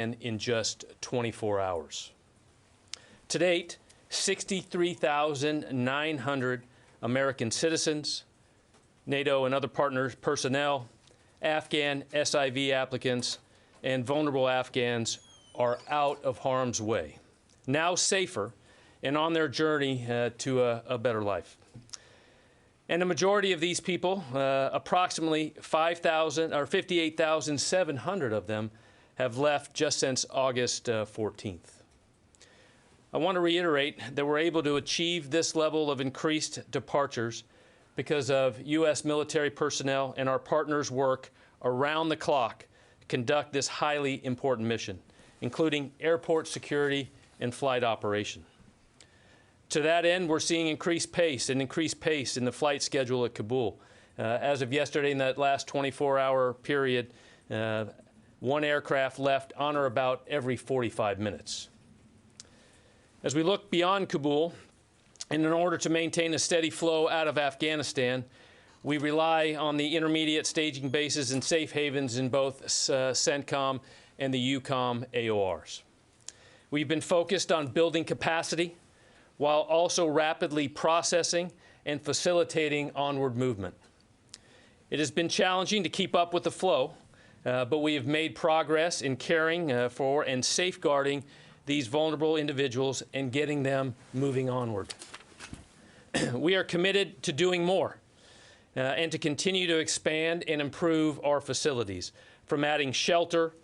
in just 24 hours. To date, 63,900 American citizens, NATO and other partners, personnel, Afghan SIV applicants, and vulnerable Afghans are out of harm's way, now safer and on their journey to a better life. And the majority of these people, approximately 5,000 or 58,700 of them, have left just since August 14th. I want to reiterate that we're able to achieve this level of increased departures because of U.S. military personnel and our partners' work around the clock to conduct this highly important mission, including airport security and flight operation. To that end, we're seeing increased pace in the flight schedule at Kabul. As of yesterday, in that last 24-hour period, one aircraft left on or about every 45 minutes. As we look beyond Kabul, and in order to maintain a steady flow out of Afghanistan, we rely on the intermediate staging bases and safe havens in both CENTCOM and the EUCOM AORs. We've been focused on building capacity while also rapidly processing and facilitating onward movement. It has been challenging to keep up with the flow, but we have made progress in caring for and safeguarding these vulnerable individuals and getting them moving onward. We are committed to doing more and to continue to expand and improve our facilities, from adding shelter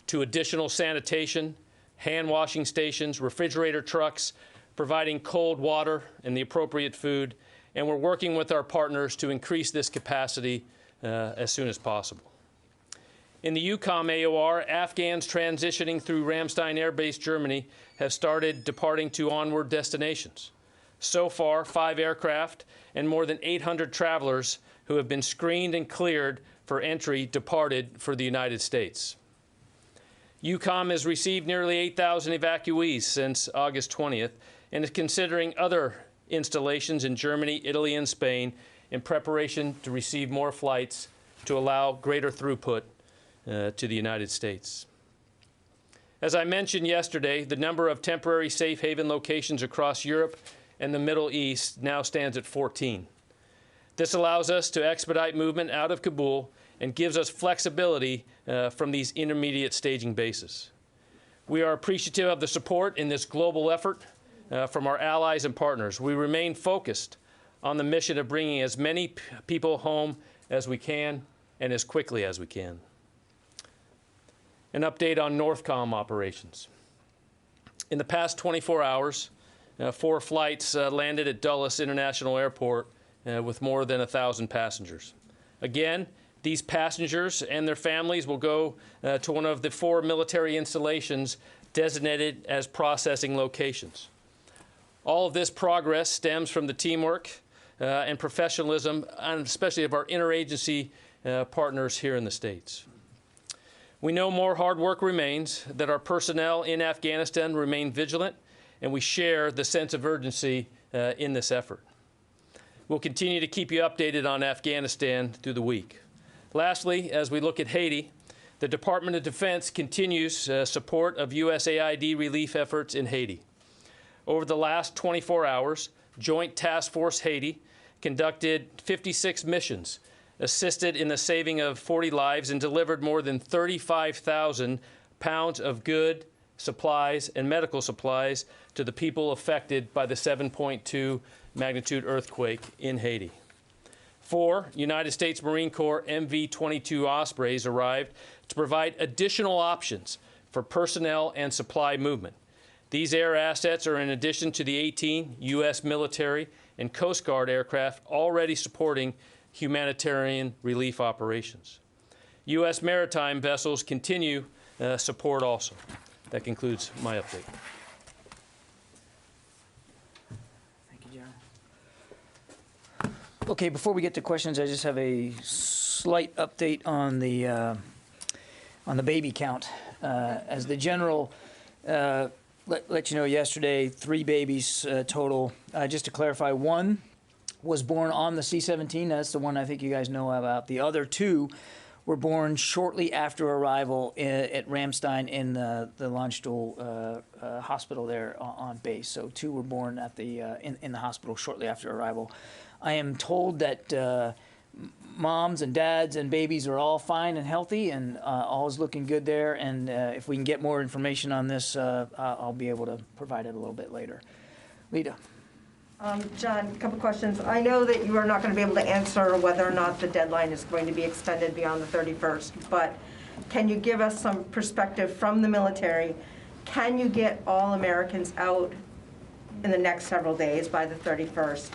to additional sanitation, hand washing stations, refrigerator trucks, providing cold water and the appropriate food, and we're working with our partners to increase this capacity as soon as possible. In the EUCOM AOR, Afghans transitioning through Ramstein Air Base, Germany, have started departing to onward destinations. So far, 5 aircraft and more than 800 travelers who have been screened and cleared for entry departed for the United States. EUCOM has received nearly 8,000 evacuees since August 20th and is considering other installations in Germany, Italy, and Spain in preparation to receive more flights to allow greater throughput to the United States. As I mentioned yesterday, the number of temporary safe haven locations across Europe and the Middle East now stands at 14. This allows us to expedite movement out of Kabul and gives us flexibility from these intermediate staging bases. We are appreciative of the support in this global effort from our allies and partners. We remain focused on the mission of bringing as many people home as we can and as quickly as we can. An update on NORTHCOM operations. In the past 24 hours, 4 flights landed at Dulles International Airport with more than 1,000 passengers. Again, these passengers and their families will go to one of the 4 military installations designated as processing locations. All of this progress stems from the teamwork and professionalism, and especially of our interagency partners here in the States. We know more hard work remains, that our personnel in Afghanistan remain vigilant, and we share the sense of urgency in this effort. We'll continue to keep you updated on Afghanistan through the week. Lastly, as we look at Haiti, the Department of Defense continues support of USAID relief efforts in Haiti. Over the last 24 hours, Joint Task Force Haiti conducted 56 missions, assisted in the saving of 40 lives, and delivered more than 35,000 pounds of good supplies and medical supplies to the people affected by the 7.2 magnitude earthquake in Haiti. 4 United States Marine Corps MV-22 Ospreys arrived to provide additional options for personnel and supply movement. These air assets are in addition to the 18 U.S. military and Coast Guard aircraft already supporting humanitarian relief operations. U.S. maritime vessels continue support also. That concludes my update. Thank you, General. Okay, before we get to questions, I just have a slight update on the baby count. As the General let you know yesterday, 3 babies total. Just to clarify, 1 was born on the C-17. That's the one I think you guys know about. The other 2 were born shortly after arrival at Ramstein in the Landstuhl hospital there on base. So 2 were born at the in the hospital shortly after arrival. I am told that moms and dads and babies are all fine and healthy, and all is looking good there. And if we can get more information on this, I'll be able to provide it a little bit later. Lita. John, a couple questions. I know that you are not going to be able to answer whether or not the deadline is going to be extended beyond the 31st, but can you give us some perspective from the military? Can you get all Americans out in the next several days by the 31st?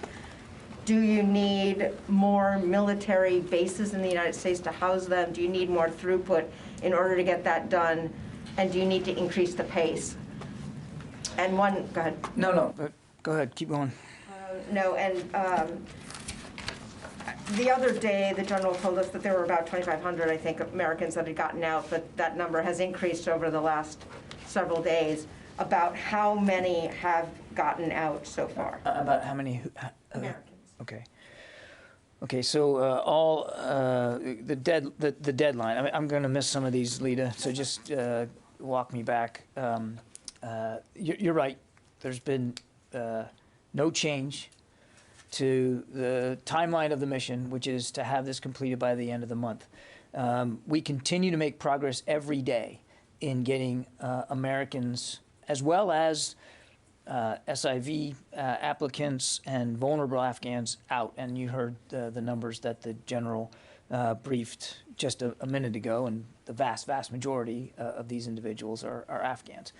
Do you need more military bases in the United States to house them? Do you need more throughput in order to get that done? And do you need to increase the pace? And go ahead. No, go ahead, keep going. No, and the other day, the general told us that there were about 2,500, I think, Americans that had gotten out, but that number has increased over the last several days. About how many have gotten out so far? About how many? Americans. Okay. Okay, so all the deadline. I'm going to miss some of these, Lita. So just walk me back. You're right. There's been no change to the timeline of the mission, which is to have this completed by the end of the month. We continue to make progress every day in getting Americans, as well as SIV applicants and vulnerable Afghans out. And you heard the numbers that the general briefed just a minute ago, and the vast majority of these individuals are Afghans.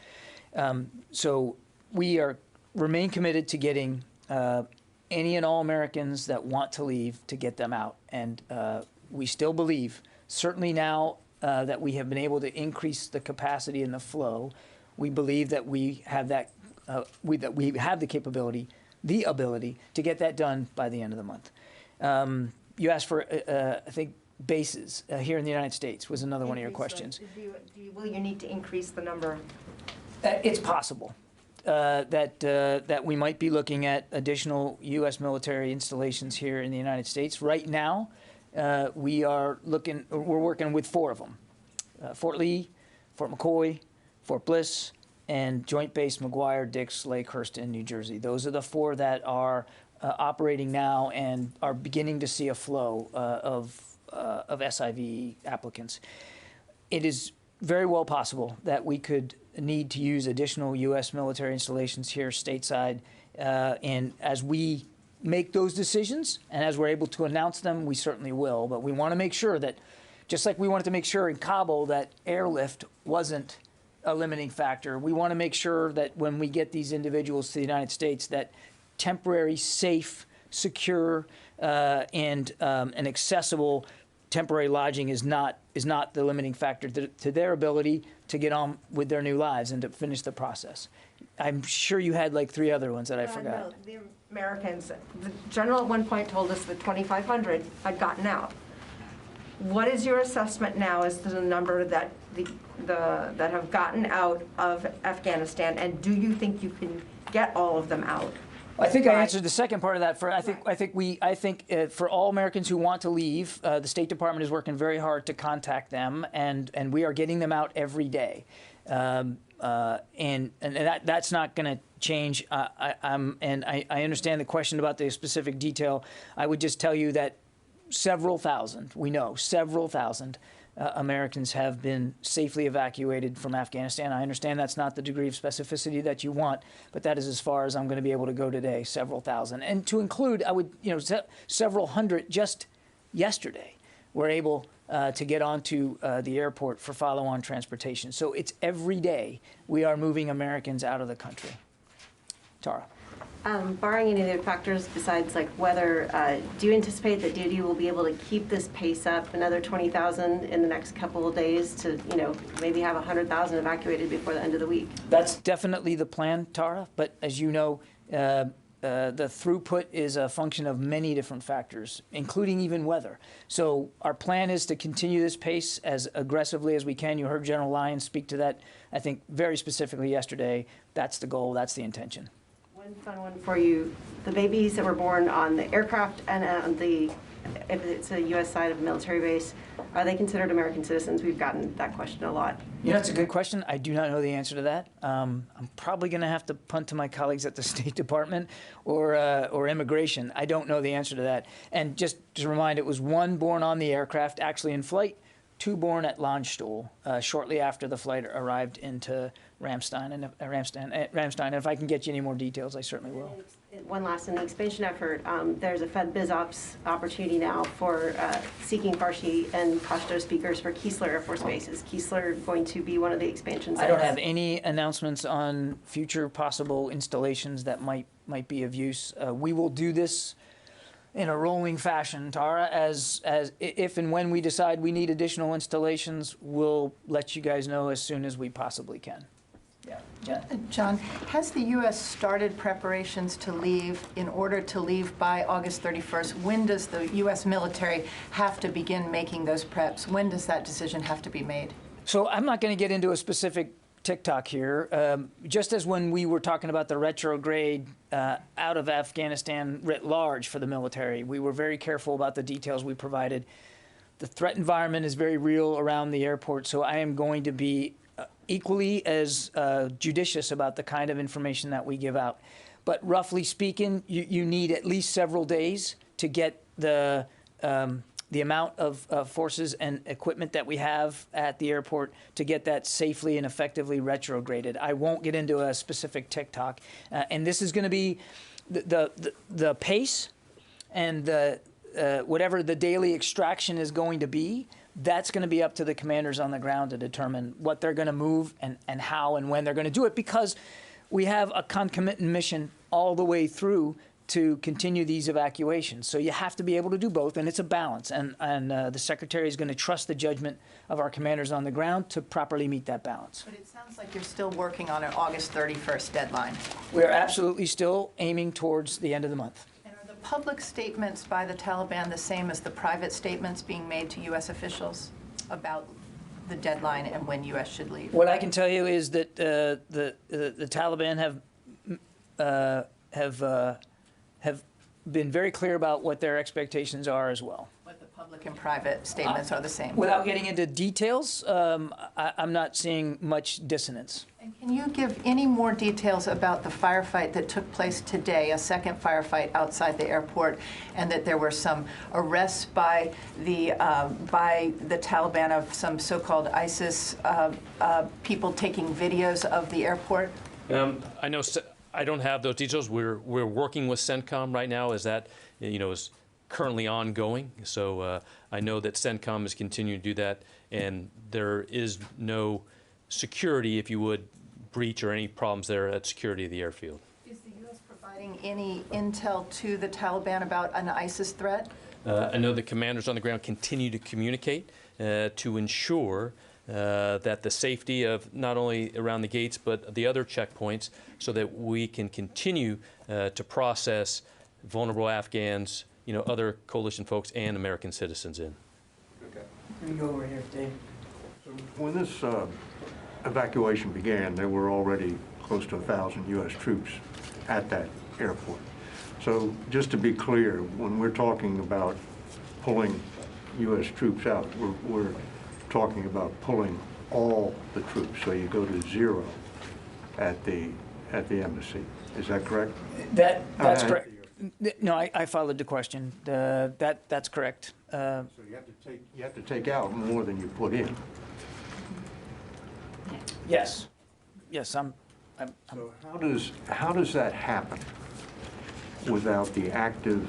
So we remain committed to getting any and all Americans that want to leave, to get them out. And we still believe, certainly now that we have been able to increase the capacity and the flow, we believe that we have that that we have the capability, the ability to get that done by the end of the month. You asked for, I think, bases here in the United States was another one of your questions. Will you need to increase the number? It's possible that we might be looking at additional U.S. military installations here in the United States. Right now, we're working with 4 of them: Fort Lee, Fort McCoy, Fort Bliss, and Joint Base McGuire, Dix, Lakehurst, in New Jersey. Those are the 4 that are operating now and are beginning to see a flow of SIV applicants. It is very well possible that we could need to use additional U.S. military installations here stateside. And as we make those decisions and as we're able to announce them, we certainly will. But we want to make sure that, just like we wanted to make sure in Kabul that airlift wasn't a limiting factor, we want to make sure that when we get these individuals to the United States, that temporary, safe, secure, and accessible temporary lodging is not the limiting factor to their ability to get on with their new lives and to finish the process. I'm sure you had like 3 other ones that I forgot. No, the Americans, the general at one point told us that 2,500 had gotten out. What is your assessment now as to the number that that have gotten out of Afghanistan, and do you think you can get all of them out? I think I answered the second part of that. I think for all Americans who want to leave, the State Department is working very hard to contact them, and we are getting them out every day. And that's not going to change. I understand the question about the specific detail. I would just tell you that several thousand Americans have been safely evacuated from Afghanistan. I understand that's not the degree of specificity that you want, but that is as far as I'm going to be able to go today, several thousand. And to include, several hundred just yesterday were able to get onto the airport for follow-on transportation. So it's every day we are moving Americans out of the country. Tara. Barring any other factors besides like weather, do you anticipate that DoD will be able to keep this pace up another 20,000 in the next couple of days to, maybe have 100,000 evacuated before the end of the week? That's definitely the plan, Tara. But as you know, the throughput is a function of many different factors, including even weather. So our plan is to continue this pace as aggressively as we can. You heard General Lyons speak to that, I think, very specifically yesterday. That's the goal. That's the intention. One fun one for you. The babies that were born on the aircraft and on the if it's a U.S. side of a military base, are they considered American citizens? We've gotten that question a lot. You know, it's a good question. I do not know the answer to that. I'm probably going to have to punt to my colleagues at the State Department or Immigration. I don't know the answer to that. And just to remind, it was 1 born on the aircraft, actually in flight, 2 born at Landstuhl, shortly after the flight arrived into Ramstein. And if I can get you any more details, I certainly will. One last, in the expansion effort, there's a Fed BizOps opportunity now for seeking Farsi and Pashto speakers for Keesler Air Force Base. Is Keesler going to be one of the expansion sites? I don't have any announcements on future possible installations that might be of use. We will do this in a rolling fashion, Tara, as if and when we decide we need additional installations, we'll let you guys know as soon as we possibly can. Yeah. Jen? John, has the U.S. started preparations to leave in order to leave by August 31st? When does the U.S. military have to begin making those preps? When does that decision have to be made? So I'm not going to get into a specific TikTok here. Just as when we were talking about the retrograde out of Afghanistan writ large for the military, we were very careful about the details we provided. The threat environment is very real around the airport, so I am going to be equally as judicious about the kind of information that we give out. But roughly speaking, you need at least several days to get the amount of forces and equipment that we have at the airport to get that safely and effectively retrograded. I won't get into a specific TikTok. And this is going to be the pace and the whatever the daily extraction is going to be. That's going to be up to the commanders on the ground to determine what they're going to move and how and when they're going to do it, because we have a concomitant mission all the way through to continue these evacuations. So you have to be able to do both, and it's a balance. And the Secretary is going to trust the judgment of our commanders on the ground to properly meet that balance. But it sounds like you're still working on an August 31st deadline. We're absolutely still aiming towards the end of the month. And are the public statements by the Taliban the same as the private statements being made to U.S. officials about the deadline and when U.S. should leave? What I can tell you is that the Taliban have been very clear about what their expectations are as well. But the public and private statements are the same? Without getting into details, I'm not seeing much dissonance. And can you give any more details about the firefight that took place today, a second firefight outside the airport, and that there were some arrests by the Taliban of some so-called ISIS people taking videos of the airport? I know. I don't have those details. We're working with CENTCOM right now, as that is currently ongoing. So I know that CENTCOM is continuing to do that, and there is no security, if you would, breach or any problems there at security of the airfield. Is the U.S. providing any intel to the Taliban about an ISIS threat? I know the commanders on the ground continue to communicate to ensure that the safety of not only around the gates but the other checkpoints, so that we can continue to process vulnerable Afghans, other coalition folks and American citizens in. Okay. Let me go over here, Dave. So when this evacuation began, there were already close to 1,000 U.S. troops at that airport. So just to be clear, when we're talking about pulling U.S. troops out, we're talking about pulling all the troops, so you go to 0 at the embassy. Is that correct? That's correct. No, I followed the question. That's correct. So you have to take out more than you put in. Yes. So how does that happen without the active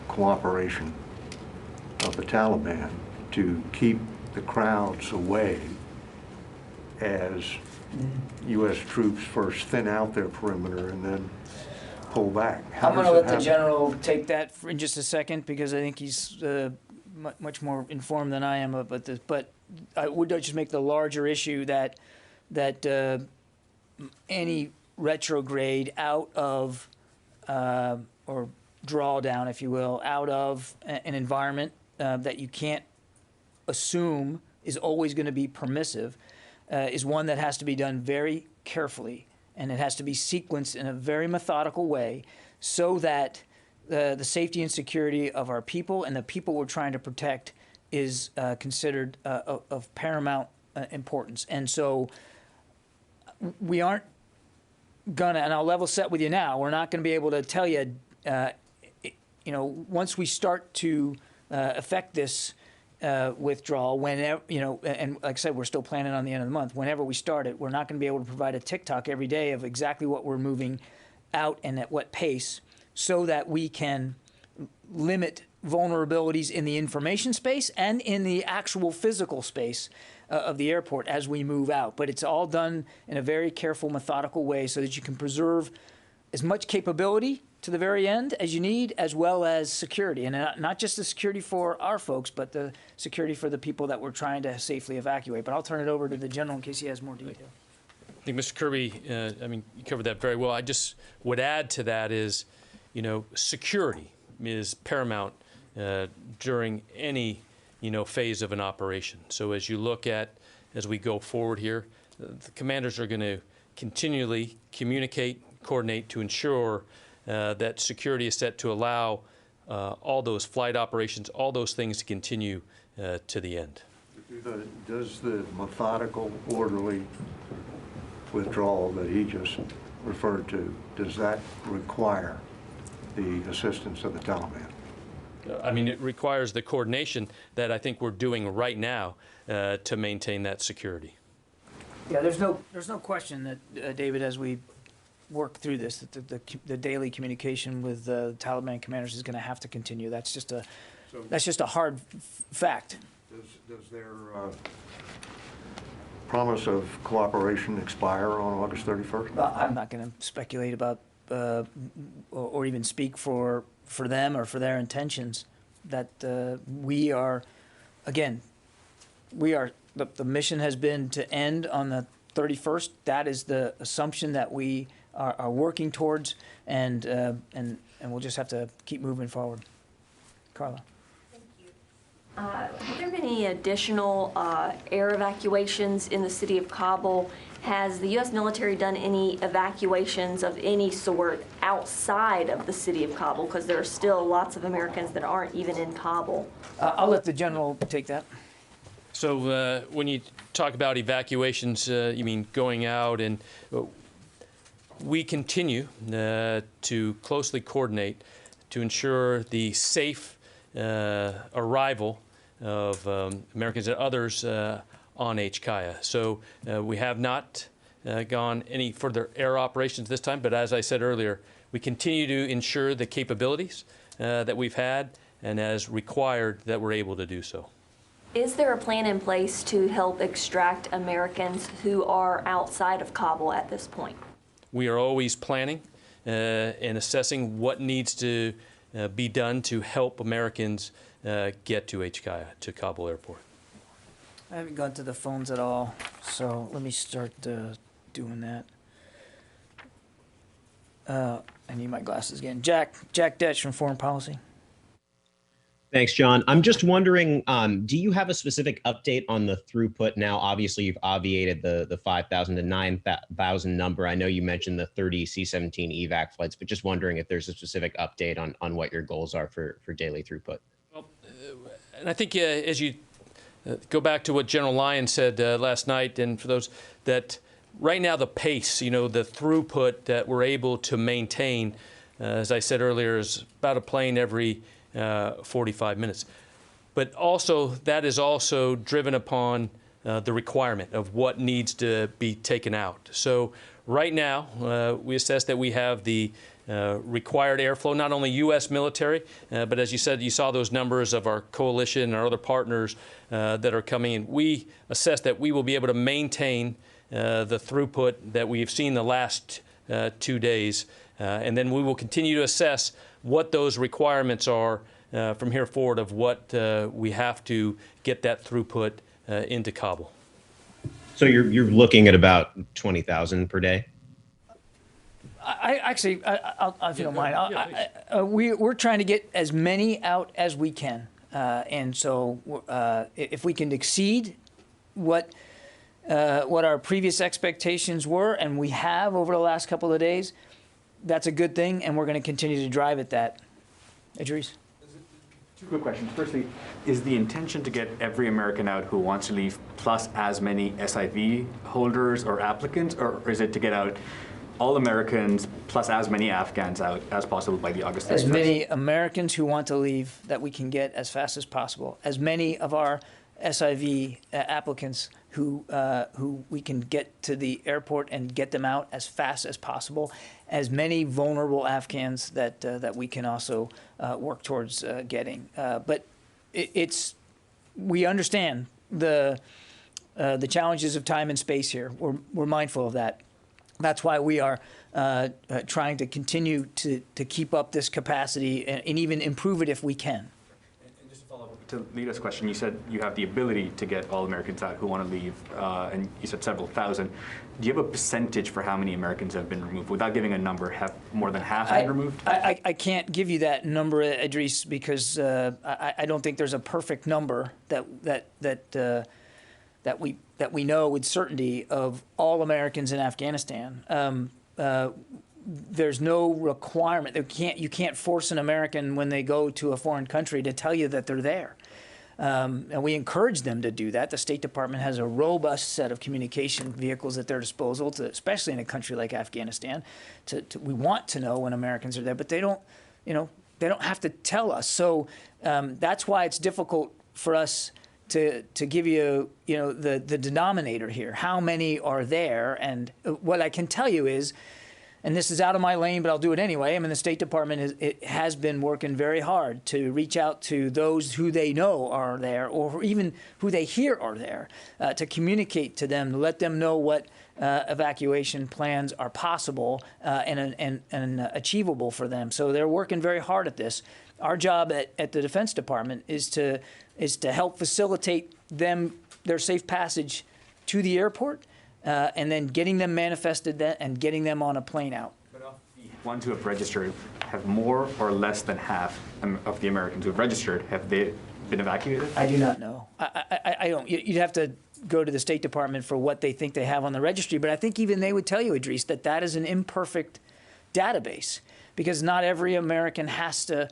cooperation of the Taliban to keep the crowds away as U.S. troops first thin out their perimeter and then pull back? I'm going to let the general take that in just a second, because I think he's much more informed than I am about this. But I would just make the larger issue that any retrograde out of or drawdown, if you will, out of an environment that you can't assume is always going to be permissive, is one that has to be done very carefully, and it has to be sequenced in a very methodical way, so that the safety and security of our people and the people we're trying to protect is considered of paramount importance. And so we aren't gonna, and I'll level set with you now, we're not gonna be able to tell you, you know, once we start to affect this withdrawal, whenever, you know, and like I said, we're still planning on the end of the month, whenever we start it, we're not gonna be able to provide a TikTok every day of exactly what we're moving out and at what pace, so that we can limit vulnerabilities in the information space and in the actual physical space of the airport as we move out. But it's all done in a very careful, methodical way so that you can preserve as much capability to the very end as you need, as well as security. And not just the security for our folks, but the security for the people that we're trying to safely evacuate. But I'll turn it over to the general in case he has more detail. I think Mr. Kirby, I mean, you covered that very well. I just would add to that is, you know, security is paramount during any, you know, phase of an operation. So as you look at, as we go forward here, the commanders are going to continually communicate, coordinate to ensure that security is set to allow all those flight operations, all those things to continue to the end. Does the methodical, orderly withdrawal that he just referred to, does that require the assistance of the Taliban? I mean, it requires the coordination that I think we're doing right now to maintain that security. Yeah, there's no question that, David, as we work through this, that the daily communication with the Taliban commanders is going to have to continue. That's just a hard fact. Does their promise of cooperation expire on August 31st? I'm not going to speculate about or even speak for them or for their intentions. That we are, again, the mission has been to end on the 31st. That is the assumption that we are working towards, and we'll just have to keep moving forward. Carla. Have there been any additional air evacuations in the city of Kabul? Has the U.S. military done any evacuations of any sort outside of the city of Kabul? Because there are still lots of Americans that aren't even in Kabul. I'll let the general take that. So when you talk about evacuations, you mean going out, and we continue to closely coordinate to ensure the safe arrival of Americans and others on Hki. So we have not gone any further air operations this time, but as I said earlier, we continue to ensure the capabilities that we've had, and as required, that we're able to do so. Is there a plan in place to help extract Americans who are outside of Kabul at this point? We are always planning and assessing what needs to be done to help Americans get to Hki, to Kabul Airport. I haven't gone to the phones at all, so let me start doing that. I need my glasses again. Jack Detch from Foreign Policy. Thanks, John. I'm just wondering, do you have a specific update on the throughput now? Obviously, you've obviated the 5,000 to 9,000 number. I know you mentioned the 30 C-17 evac flights, but just wondering if there's a specific update on what your goals are for daily throughput. Well, and I think as you go back to what General Lyon said last night, and for those that right now the pace, you know, the throughput that we're able to maintain, as I said earlier, is about a plane every 45 minutes. But also, that is also driven upon the requirement of what needs to be taken out. So right now, we assess that we have the required airflow, not only U.S. military, but as you said, you saw those numbers of our coalition and our other partners that are coming in. We assess that we will be able to maintain the throughput that we've seen the last 2 days, and then we will continue to assess what those requirements are from here forward of what we have to get that throughput into Kabul. So you're looking at about 20,000 per day? If you don't mind, we're trying to get as many out as we can, and so if we can exceed what our previous expectations were, and we have over the last couple of days, that's a good thing, and we're going to continue to drive at that. Idris? Two quick questions. Firstly, is the intention to get every American out who wants to leave plus as many SIV holders or applicants, or is it to get out all Americans plus as many Afghans out as possible by the August 31st? As many Americans who want to leave that we can get as fast as possible. As many of our SIV applicants who we can get to the airport and get them out as fast as possible. As many vulnerable Afghans that we can also work towards getting. But we understand the challenges of time and space here. We're mindful of that. That's why we are trying to continue to keep up this capacity and even improve it if we can. And just to follow up to Lita's question, you said you have the ability to get all Americans out who want to leave, and you said several thousand. Do you have a percentage for how many Americans have been removed? Without giving a number, have more than half been removed? I can't give you that number, Idris, because I don't think there's a perfect number that we know with certainty of all Americans in Afghanistan. There's no requirement. You can't force an American when they go to a foreign country to tell you that they're there. And we encourage them to do that. The State Department has a robust set of communication vehicles at their disposal, especially in a country like Afghanistan. We want to know when Americans are there, but they don't have to tell us. So that's why it's difficult for us to give you, the denominator here. How many are there? And what I can tell you is, and this is out of my lane, but I'll do it anyway. I mean, the State Department has been working very hard to reach out to those who they know are there, or even who they hear are there, to communicate to them, to let them know what evacuation plans are possible and achievable for them. So they're working very hard at this. Our job at the Defense Department is to help facilitate their safe passage to the airport. And then getting them manifested and getting them on a plane out. But of the ones who have registered, have more or less than half of the Americans who have registered, have they been evacuated? I do not know. I don't. You'd have to go to the State Department for what they think they have on the registry. But I think even they would tell you, Idris, that is an imperfect database because not every American has to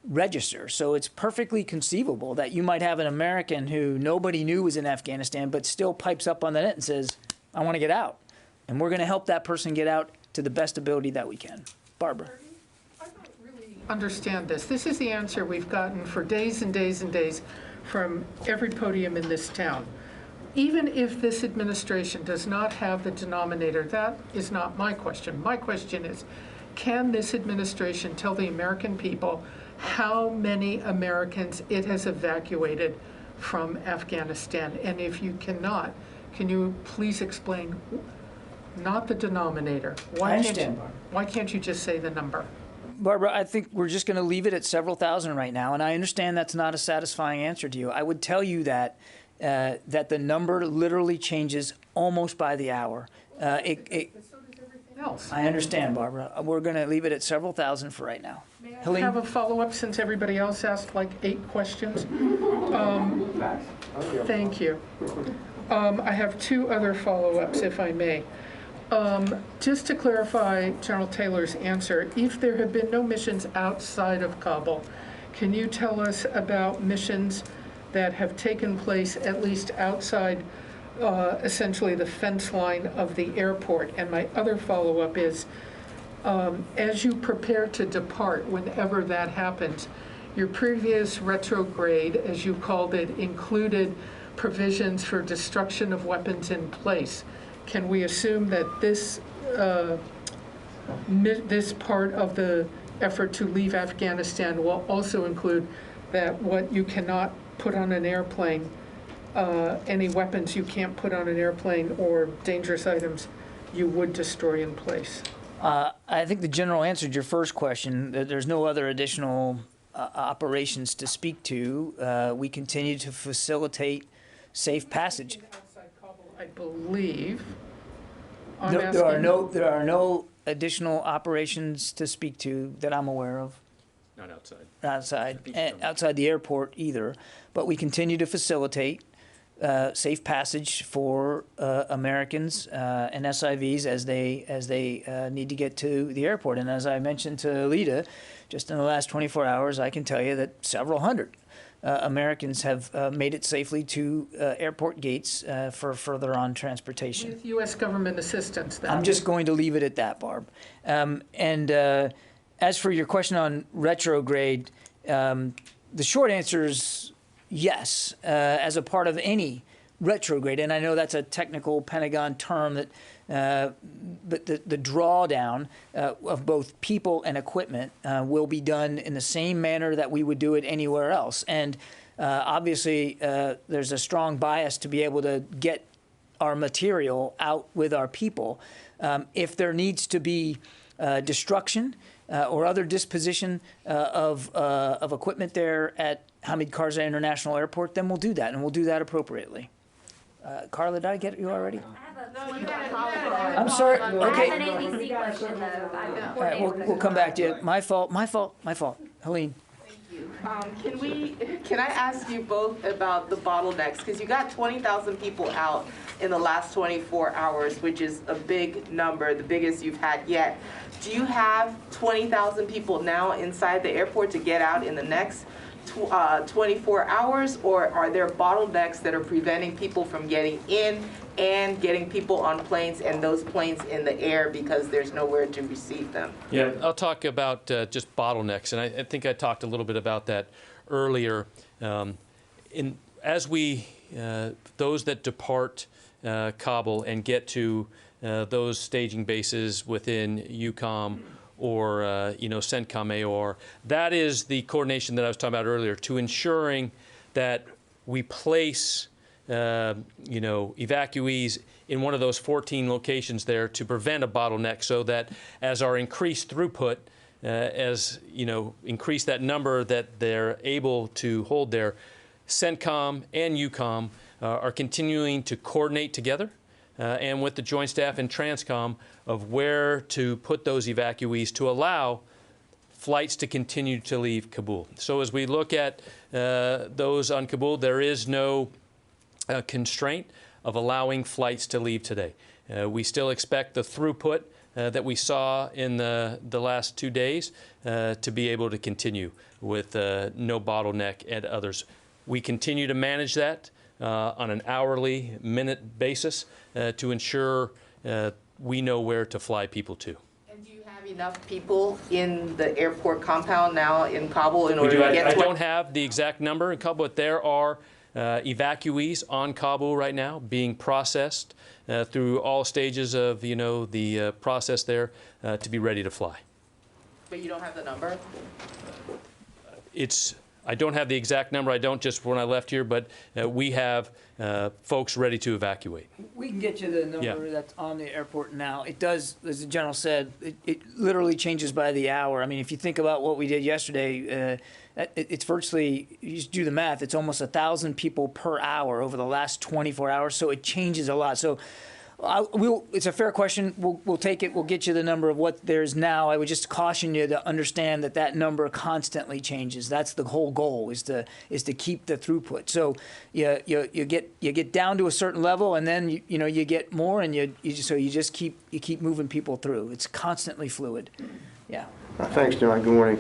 register. So it's perfectly conceivable that you might have an American who nobody knew was in Afghanistan but still pipes up on the net and says, I want to get out. And we're going to help that person get out to the best ability that we can. Barbara. I don't really understand this. This is the answer we've gotten for days and days and days from every podium in this town. Even if this administration does not have the denominator, that is not my question. My question is, can this administration tell the American people how many Americans it has evacuated from Afghanistan? And if you cannot, can you please explain, not the denominator? Why can't you just say the number? Barbara, I think we're just going to leave it at several thousand right now, and I understand that's not a satisfying answer to you. I would tell you that the number literally changes almost by the hour. So does everything else. I understand, Barbara. We're going to leave it at several thousand for right now. May I have a follow-up since everybody else asked like 8 questions? Thank you. I have 2 other follow-ups, if I may. Just to clarify General Taylor's answer, if there have been no missions outside of Kabul, can you tell us about missions that have taken place at least outside, essentially, the fence line of the airport? And my other follow-up is, as you prepare to depart, whenever that happens, your previous retrograde, as you called it, included provisions for destruction of weapons in place. Can we assume that this this part of the effort to leave Afghanistan will also include that what you cannot put on an airplane, any weapons you can't put on an airplane or dangerous items you would destroy in place? I think the general answer to your first question, there's no other additional operations to speak to. We continue to facilitate safe passage. Outside Kabul, I believe. There are no additional operations to speak to that I'm aware of. Not outside. Outside the airport either. But we continue to facilitate safe passage for Americans and SIVs as they need to get to the airport. And as I mentioned to Lita, just in the last 24 hours, I can tell you that several hundred Americans have made it safely to airport gates for further on transportation. With U.S. government assistance, then? I'm just going to leave it at that, Barb. As for your question on retrograde, the short answer is yes, as a part of any retrograde. And I know that's a technical Pentagon term that, but the drawdown of both people and equipment will be done in the same manner that we would do it anywhere else. And obviously, there's a strong bias to be able to get our material out with our people. If there needs to be destruction or other disposition of equipment there at Hamid Karzai International Airport, then we'll do that, and we'll do that appropriately. Carla, did I get you already? I'm sorry. Okay. I have an ABC question, though. All right, we'll come back to you. My fault. Helene. Can I ask you both about the bottlenecks? Because you got 20,000 people out in the last 24 hours, which is a big number, the biggest you've had yet. Do you have 20,000 people now inside the airport to get out in the next 24 hours, or are there bottlenecks that are preventing people from getting in and getting people on planes and those planes in the air because there's nowhere to receive them? Yeah, I'll talk about just bottlenecks, and I think I talked a little bit about that earlier. As we, those that depart Kabul and get to those staging bases within EUCOM or CENTCOM AOR, that is the coordination that I was talking about earlier, to ensuring that we place evacuees in one of those 14 locations there to prevent a bottleneck, so that as our increased throughput, increase that number that they're able to hold there, CENTCOM and EUCOM are continuing to coordinate together and with the Joint Staff and TRANSCOM of where to put those evacuees to allow flights to continue to leave Kabul. So as we look at those on Kabul, there is no constraint of allowing flights to leave today. We still expect the throughput that we saw in the last 2 days to be able to continue with no bottleneck and others. We continue to manage that on an hourly, minute basis to ensure we know where to fly people to. And do you have enough people in the airport compound now in Kabul in order to get I don't have the exact number in Kabul, but there are evacuees on Kabul right now being processed through all stages of the process there to be ready to fly. But you don't have the number? I don't have the exact number. I don't just when I left here, but we have folks ready to evacuate. We can get you the number that's on the airport now. It does, as the General said, it literally changes by the hour. I mean, if you think about what we did yesterday, it's virtually, you just do the math, it's almost 1,000 people per hour over the last 24 hours, so it changes a lot. So it's a fair question. We'll take it. We'll get you the number of what there's now. I would just caution you to understand that number constantly changes. That's the whole goal, is to keep the throughput. So you get down to a certain level, and then you get more, and you just keep moving people through. It's constantly fluid. Yeah. Thanks, John. Good morning.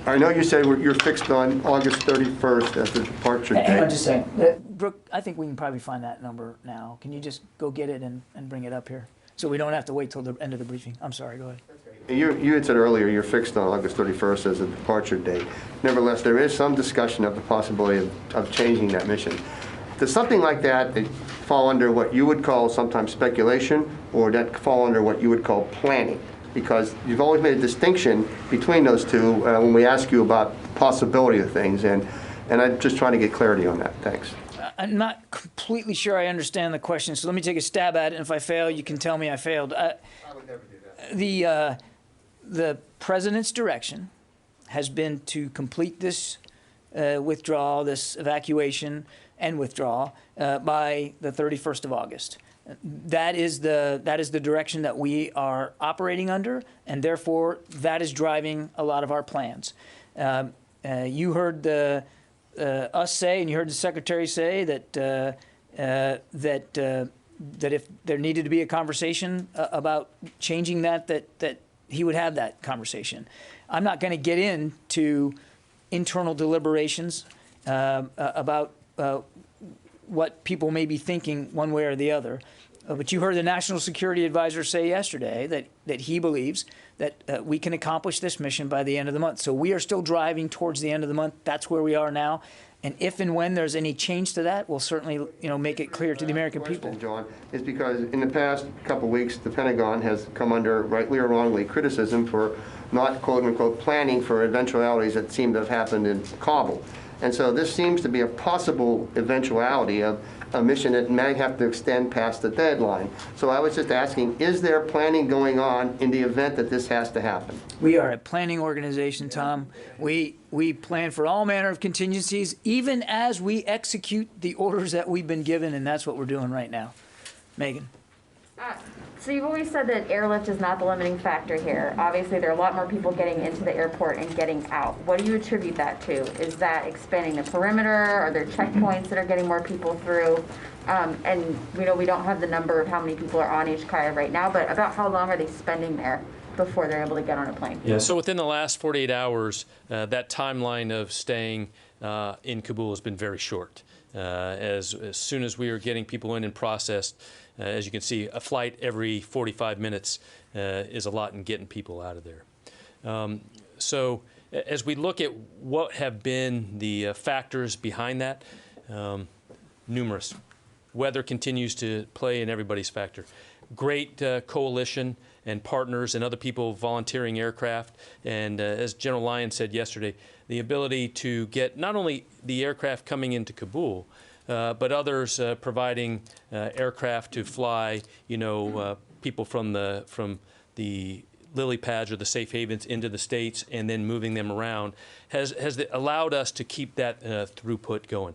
I know you said you're fixed on August 31st as the departure date. Hang on just a second. Brooke, I think we can probably find that number now. Can you just go get it and bring it up here? So we don't have to wait till the end of the briefing. I'm sorry, go ahead. You had said earlier you're fixed on August 31st as a departure date. Nevertheless, there is some discussion of the possibility of changing that mission. Does something like that fall under what you would call sometimes speculation, or that fall under what you would call planning? Because you've always made a distinction between those two when we ask you about the possibility of things, and I'm just trying to get clarity on that. Thanks. I'm not completely sure I understand the question, so let me take a stab at it, and if I fail, you can tell me I failed. I would never do that. The President's direction has been to complete this withdrawal, this evacuation and withdrawal by the 31st of August. That is the direction that we are operating under, and therefore that is driving a lot of our plans. You heard the us say, and you heard the Secretary say that that if there needed to be a conversation about changing that he would have that conversation. I'm not going to get into internal deliberations about what people may be thinking one way or the other. But you heard the National Security Advisor say yesterday that he believes that we can accomplish this mission by the end of the month. So we are still driving towards the end of the month. That's where we are now. And if and when there's any change to that, we'll certainly make it clear to the American people. John, is because in the past couple of weeks, the Pentagon has come under, rightly or wrongly, criticism for not, quote unquote, planning for eventualities that seem to have happened in Kabul. And so this seems to be a possible eventuality of a mission that may have to extend past the deadline. So I was just asking, is there planning going on in the event that this has to happen? We are a planning organization, Tom. We plan for all manner of contingencies, even as we execute the orders that we've been given, and that's what we're doing right now. Megan. So you've always said that airlift is not the limiting factor here. Obviously, there are a lot more people getting into the airport and getting out. What do you attribute that to? Is that expanding the perimeter? Are there checkpoints that are getting more people through? And we know we don't have the number of how many people are on Hki right now, but about how long are they spending there before they're able to get on a plane? Yeah, so within the last 48 hours, that timeline of staying in Kabul has been very short. As soon as we are getting people in and processed, as you can see, a flight every 45 minutes is a lot in getting people out of there. So as we look at what have been the factors behind that, numerous. Weather continues to play in everybody's factor. Great coalition and partners and other people volunteering aircraft. And as General Lyon said yesterday, the ability to get not only the aircraft coming into Kabul, but others providing aircraft to fly, people from the lily pads or the safe havens into the States and then moving them around has allowed us to keep that throughput going.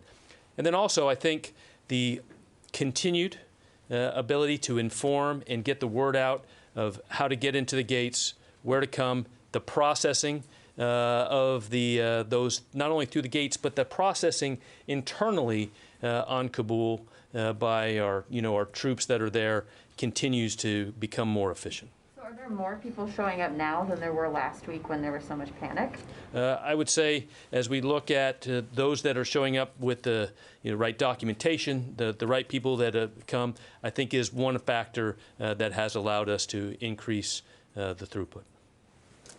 And then also, I think the continued ability to inform and get the word out of how to get into the gates, where to come, the processing of those not only through the gates, but the processing internally on Kabul by our troops that are there continues to become more efficient. So are there more people showing up now than there were last week when there was so much panic? I would say as we look at those that are showing up with the right documentation, the right people that have come, I think is one factor that has allowed us to increase the throughput.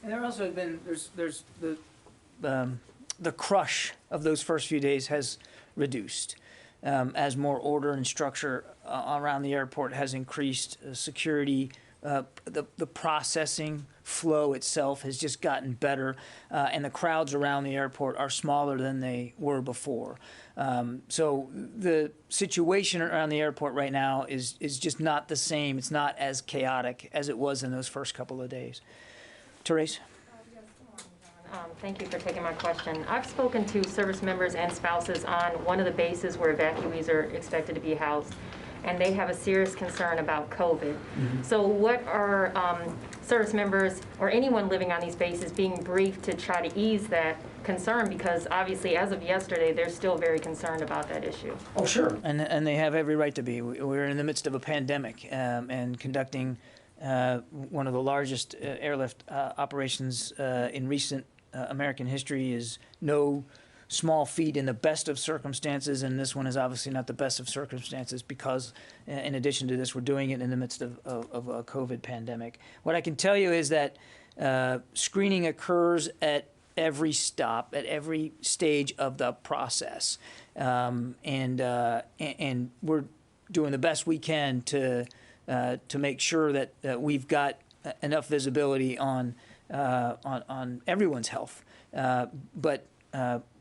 And there also have been, there's the crush of those first few days has reduced. As more order and structure around the airport has increased, security, the processing flow itself has just gotten better, and the crowds around the airport are smaller than they were before. So the situation around the airport right now is just not the same. It's not as chaotic as it was in those first couple of days. Therese? Thank you for taking my question. I've spoken to service members and spouses on one of the bases where evacuees are expected to be housed, and they have a serious concern about COVID. So what are service members or anyone living on these bases being briefed to try to ease that concern? Because obviously, as of yesterday, they're still very concerned about that issue. Oh, sure. And they have every right to be. We're in the midst of a pandemic and conducting one of the largest airlift operations in recent American history is no small feat in the best of circumstances, and this one is obviously not the best of circumstances because, in addition to this, we're doing it in the midst of a COVID pandemic. What I can tell you is that screening occurs at every stop, at every stage of the process, and we're doing the best we can to make sure that we've got enough visibility on everyone's health. But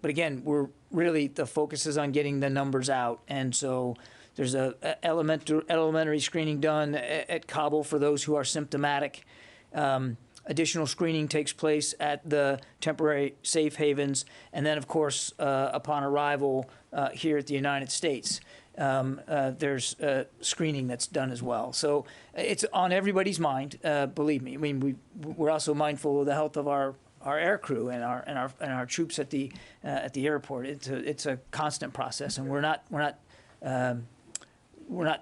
again, we're really, the focus is on getting the numbers out. And so there's a elementary screening done at Kabul for those who are symptomatic. Additional screening takes place at the temporary safe havens. And then, of course, upon arrival here at the United States, there's screening that's done as well. So it's on everybody's mind, believe me. I mean, we're also mindful of the health of our air crew and our troops at the airport. It's a constant process, and we're not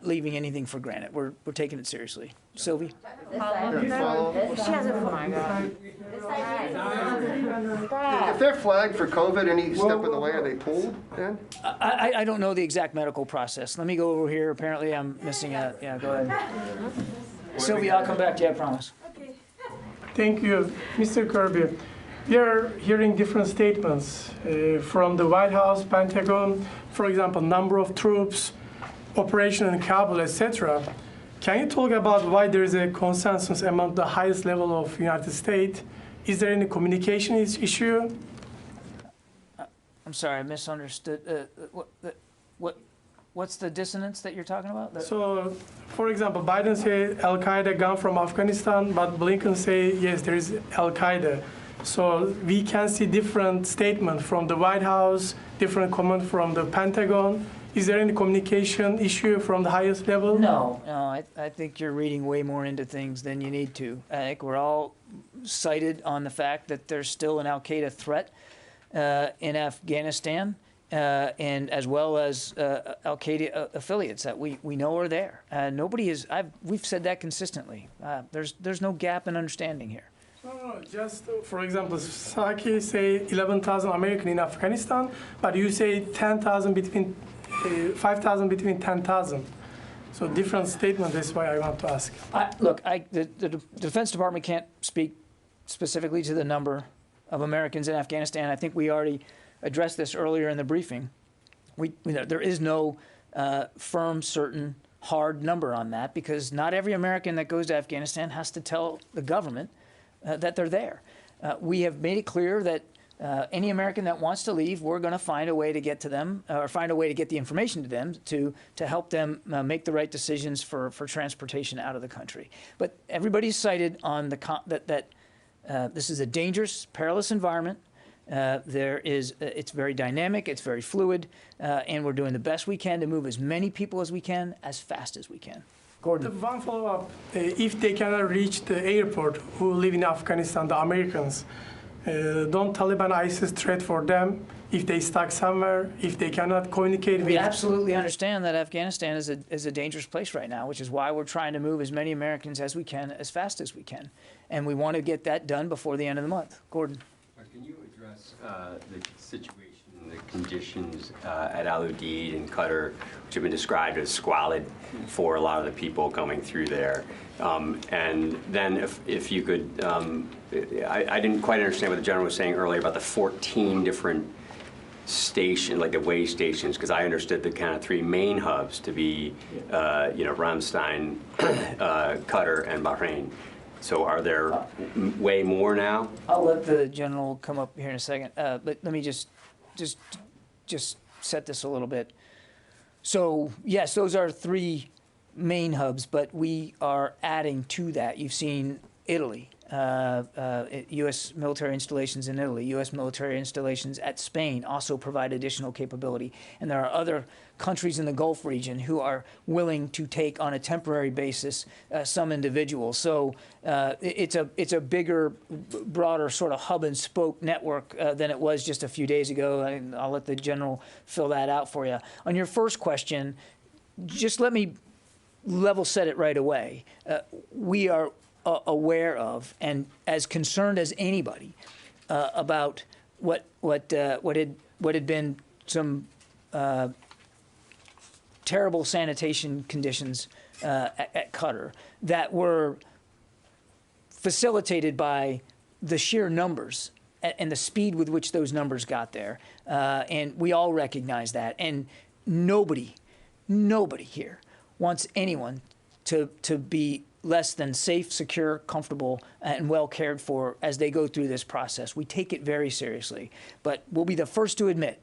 leaving anything for granted. We're taking it seriously. Sylvie? If they're flagged for COVID any step of the way, are they pulled then? I don't know the exact medical process. Let me go over here. Apparently I'm missing a, yeah, go ahead. Sylvie, I'll come back to you, I promise. Thank you, Mr. Kirby. We are hearing different statements from the White House, Pentagon, for example, number of troops, operation in Kabul, etc. Can you talk about why there is a consensus among the highest level of United States? Is there any communication issue? I'm sorry, I misunderstood. What's the dissonance that you're talking about? So, for example, Biden said Al-Qaeda gone from Afghanistan, but Blinken say yes, there is Al-Qaeda. So we can see different statements from the White House, different comment from the Pentagon. Is there any communication issue from the highest level? No, I think you're reading way more into things than you need to. I think we're all cited on the fact that there's still an Al-Qaeda threat in Afghanistan, and as well as Al-Qaeda affiliates that we know are there. We've said that consistently. There's no gap in understanding here. No, just for example, Saki say 11,000 American in Afghanistan, but you say 10,000 between 5,000 between 10,000. So different statement. That's why I want to ask. Look, the Defense Department can't speak specifically to the number of Americans in Afghanistan. I think we already addressed this earlier in the briefing. There is no firm, certain, hard number on that because not every American that goes to Afghanistan has to tell the government that they're there. We have made it clear that any American that wants to leave, we're going to find a way to get to them, or find a way to get the information to them to help them make the right decisions for transportation out of the country. But everybody's cited on that this is a dangerous, perilous environment. It's very dynamic, it's very fluid, and we're doing the best we can to move as many people as we can, as fast as we can. Gordon. The one follow-up, if they cannot reach the airport who live in Afghanistan, the Americans, don't Taliban ISIS threat for them if they stuck somewhere, if they cannot communicate with... We absolutely understand that Afghanistan is a dangerous place right now, which is why we're trying to move as many Americans as we can, as fast as we can. And we want to get that done before the end of the month. Gordon. Can you address the situation, the conditions at Al Udeid and Qatar, which have been described as squalid for a lot of the people going through there? And then if you could, I didn't quite understand what the general was saying earlier about the 14 different stations, like the way stations, because I understood the kind of three main hubs to be, Ramstein, Qatar, and Bahrain. So are there way more now? I'll let the general come up here in a second, but let me just set this a little bit. So yes, those are three main hubs, but we are adding to that. You've seen Italy, U.S. military installations in Italy, U.S. military installations at Spain also provide additional capability. And there are other countries in the Gulf region who are willing to take on a temporary basis some individuals. So it's a bigger, broader sort of hub and spoke network than it was just a few days ago. And I'll let the general fill that out for you. On your first question, just let me level set it right away. We are aware of and as concerned as anybody about what had been some terrible sanitation conditions at Qatar that were facilitated by the sheer numbers and the speed with which those numbers got there. And we all recognize that. And nobody here wants anyone to be less than safe, secure, comfortable, and well cared for as they go through this process. We take it very seriously. But we'll be the first to admit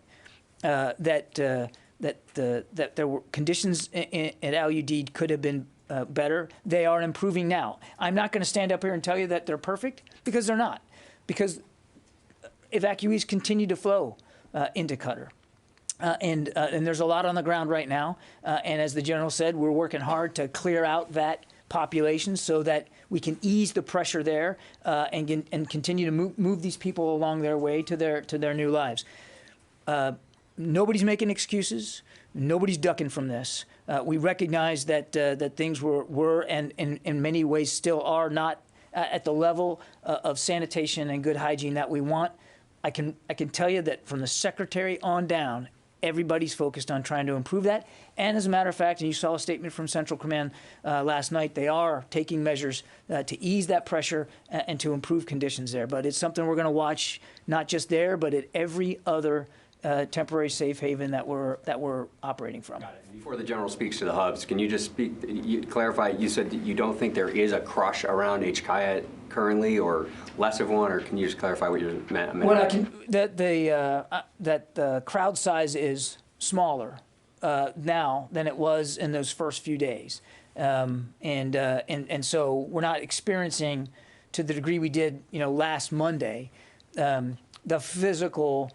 that there were conditions at Al Udeid could have been better. They are improving now. I'm not going to stand up here and tell you that they're perfect, because they're not. Because evacuees continue to flow into Qatar. And there's a lot on the ground right now. And as the general said, we're working hard to clear out that populations so that we can ease the pressure there and continue to move these people along their way to their new lives. Nobody's making excuses. Nobody's ducking from this. We recognize that that things were and in many ways still are not at the level of sanitation and good hygiene that we want. I can tell you that from the secretary on down, everybody's focused on trying to improve that. And as a matter of fact, and you saw a statement from Central Command last night, they are taking measures to ease that pressure and to improve conditions there. But it's something we're going to watch not just there, but at every other temporary safe haven that we're operating from. Before the general speaks to the hubs, can you just clarify, you said that you don't think there is a crush around Hki currently or less of one, or can you just clarify what you meant? Well, that the crowd size is smaller now than it was in those first few days. And so we're not experiencing to the degree we did, last Monday, the physical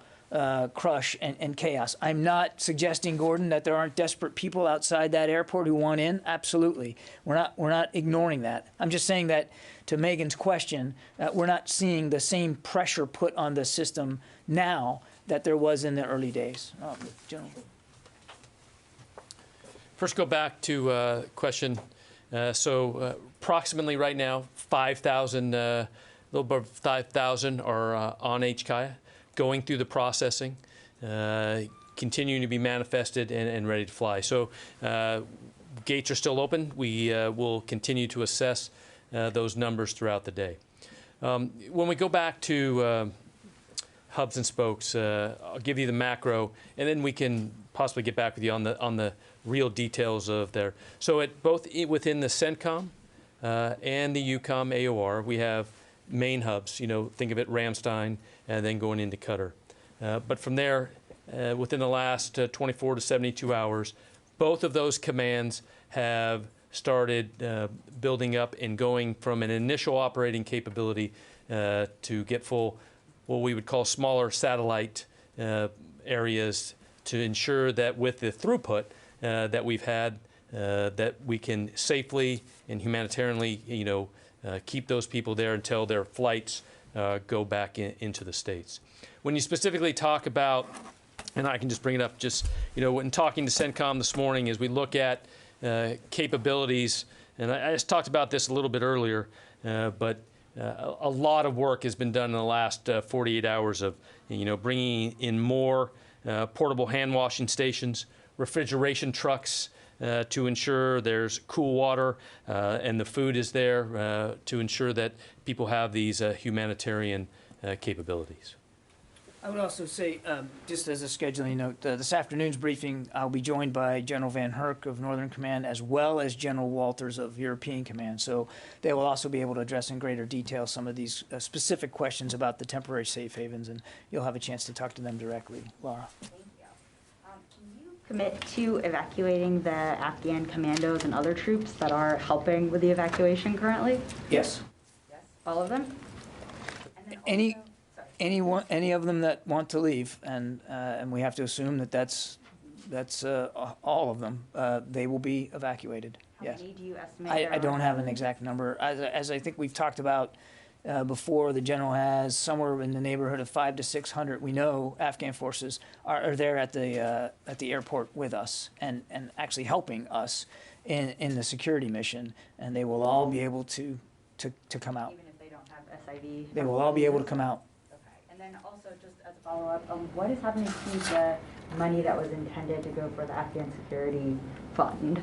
crush and chaos. I'm not suggesting, Gordon, that there aren't desperate people outside that airport who want in. Absolutely, we're not ignoring that. I'm just saying that to Megan's question, we're not seeing the same pressure put on the system now that there was in the early days. General. First, go back to question. Approximately right now, 5,000, a little above 5,000 are on Hki, going through the processing, continuing to be manifested and ready to fly. So gates are still open. We will continue to assess those numbers throughout the day. When we go back to hubs and spokes, I'll give you the macro, and then we can possibly get back with you on the real details of there. So at both within the CENTCOM and the EUCOM AOR, we have main hubs. Think of it Ramstein, and then going into Qatar. But from there, within the last 24 to 72 hours, both of those commands have started building up and going from an initial operating capability to get full, what we would call smaller satellite areas, to ensure that with the throughput that we've had, that we can safely and humanitarianly, keep those people there until their flights go back into the States. When you specifically talk about, and I can just bring it up, when talking to CENTCOM this morning, as we look at capabilities, and I just talked about this a little bit earlier, but a lot of work has been done in the last 48 hours of, bringing in more portable hand washing stations, refrigeration trucks, to ensure there's cool water and the food is there to ensure that people have these humanitarian capabilities. I would also say, just as a scheduling note, this afternoon's briefing, I'll be joined by General Van Herk of Northern Command, as well as General Walters of European Command. So they will also be able to address in greater detail some of these specific questions about the temporary safe havens, and you'll have a chance to talk to them directly. Laura. Commit to evacuating the Afghan commandos and other troops that are helping with the evacuation currently? Yes. Yes. All of them? Any of them that want to leave, and we have to assume that that's all of them. They will be evacuated. Yes. How many do you estimate? I don't have an exact number. As I think we've talked about before, the general has somewhere in the neighborhood of 500 to 600. We know Afghan forces are there at the airport with us and actually helping us in the security mission, and they will all be able to come out. Even if they don't have SIV? They will all be able to come out. Okay. And then also, just as a follow-up, what is happening to the money that was intended to go for the Afghan security fund?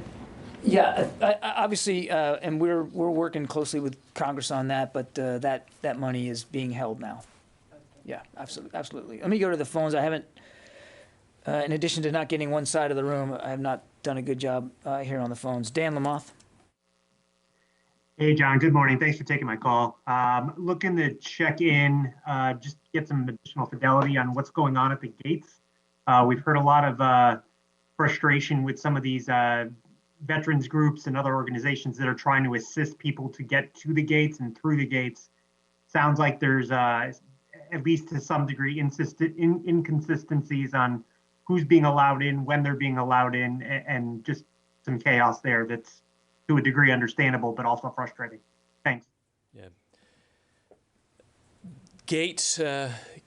Yeah, obviously, and we're working closely with Congress on that, but that money is being held now. Yeah, absolutely. Let me go to the phones. I haven't, in addition to not getting one side of the room, I have not done a good job here on the phones. Dan Lamoth. Hey, John. Good morning. Thanks for taking my call. Looking to check in, just get some additional fidelity on what's going on at the gates. We've heard a lot of frustration with some of these veterans groups and other organizations that are trying to assist people to get to the gates and through the gates. Sounds like there's, at least to some degree, inconsistencies on who's being allowed in, when they're being allowed in, and just some chaos there that's to a degree understandable, but also frustrating. Thanks. Yeah. Gates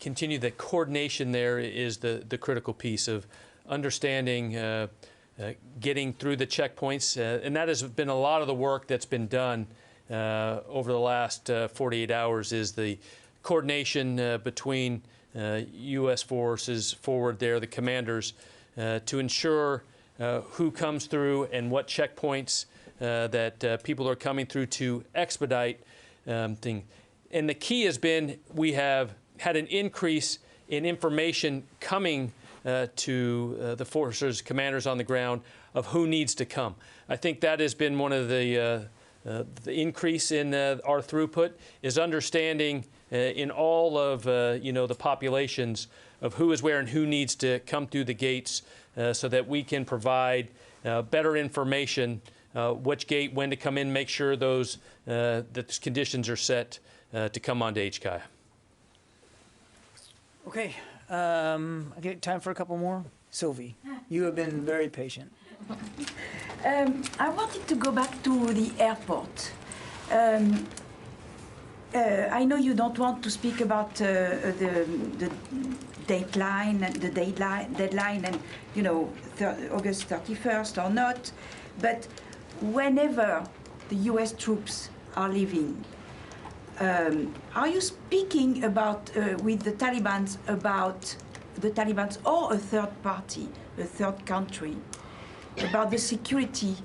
continue. The coordination there is the critical piece of understanding, getting through the checkpoints, and that has been a lot of the work that's been done over the last 48 hours. Is the coordination between U.S. forces forward there, the commanders, to ensure who comes through and what checkpoints that people are coming through to expedite things. And the key has been we have had an increase in information coming to the forces, commanders on the ground of who needs to come. I think that has been one of the increase in our throughput is understanding in all of the populations of who is where and who needs to come through the gates so that we can provide better information, which gate, when to come in, make sure those that the conditions are set to come onto Hki. Okay, I get time for a couple more. Sylvie, you have been very patient. I wanted to go back to the airport. I know you don't want to speak about the deadline and August 31st or not, but whenever the U.S. troops are leaving, are you speaking about with the Taliban or a third party, a third country, about the security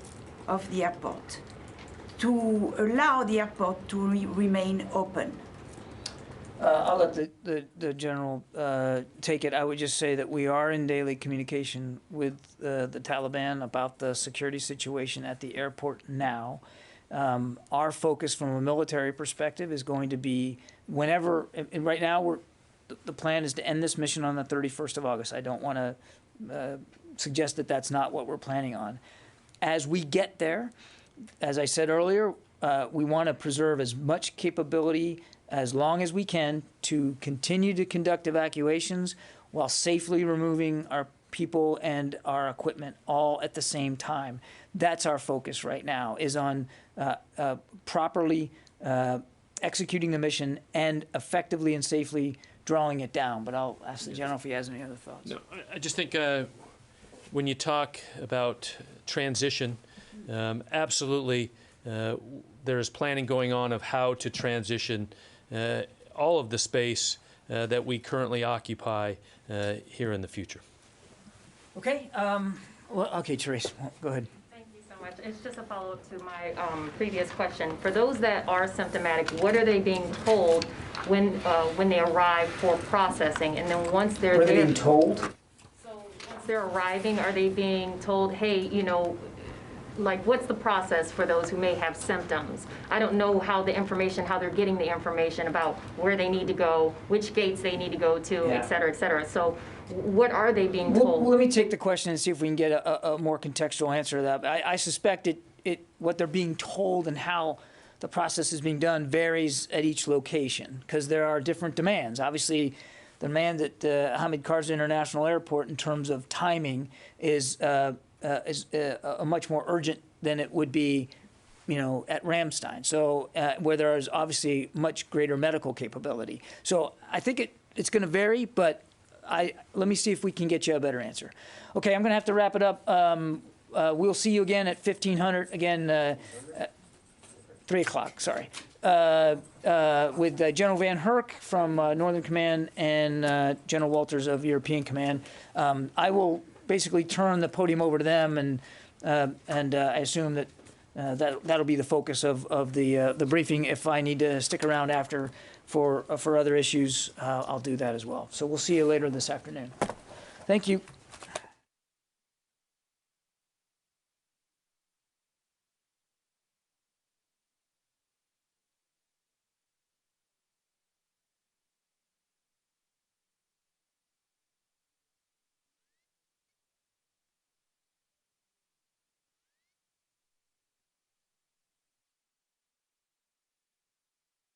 of the airport, to allow the airport to remain open? I'll let the general take it. I would just say that we are in daily communication with the Taliban about the security situation at the airport now. Our focus from a military perspective is going to be whenever, and right now the plan is to end this mission on the 31st of August. I don't want to suggest that that's not what we're planning on. As we get there, as I said earlier, we want to preserve as much capability as long as we can to continue to conduct evacuations while safely removing our people and our equipment all at the same time. That's our focus right now, is on properly executing the mission and effectively and safely drawing it down. But I'll ask the general if he has any other thoughts. No, I just think when you talk about transition, absolutely there is planning going on of how to transition all of the space that we currently occupy here in the future. Okay. Well, okay, Therese, go ahead. Thank you so much. It's just a follow-up to my previous question. For those that are symptomatic, what are they being told when they arrive for processing? And then once they're What are there, they being told? So once they're arriving, are they being told, hey, like, what's the process for those who may have symptoms? I don't know how they're getting the information about where they need to go, which gates they need to go to, Yeah. et cetera, et cetera. So what are they being told? Well, let me take the question and see if we can get a more contextual answer to that. I suspect what they're being told and how the process is being done varies at each location because there are different demands. Obviously, the demand at Hamid Karzai International Airport in terms of timing is much more urgent than it would be, at Ramstein. So where there is obviously much greater medical capability. So I think it's going to vary, but let me see if we can get you a better answer. Okay, I'm going to have to wrap it up. We'll see you again at 1500, again, 3 o'clock, sorry, with General Van Herk from Northern Command and General Walters of European Command. I will basically turn the podium over to them, and I assume that that'll be the focus of the briefing. If I need to stick around after for other issues, I'll do that as well. So we'll see you later this afternoon. Thank you.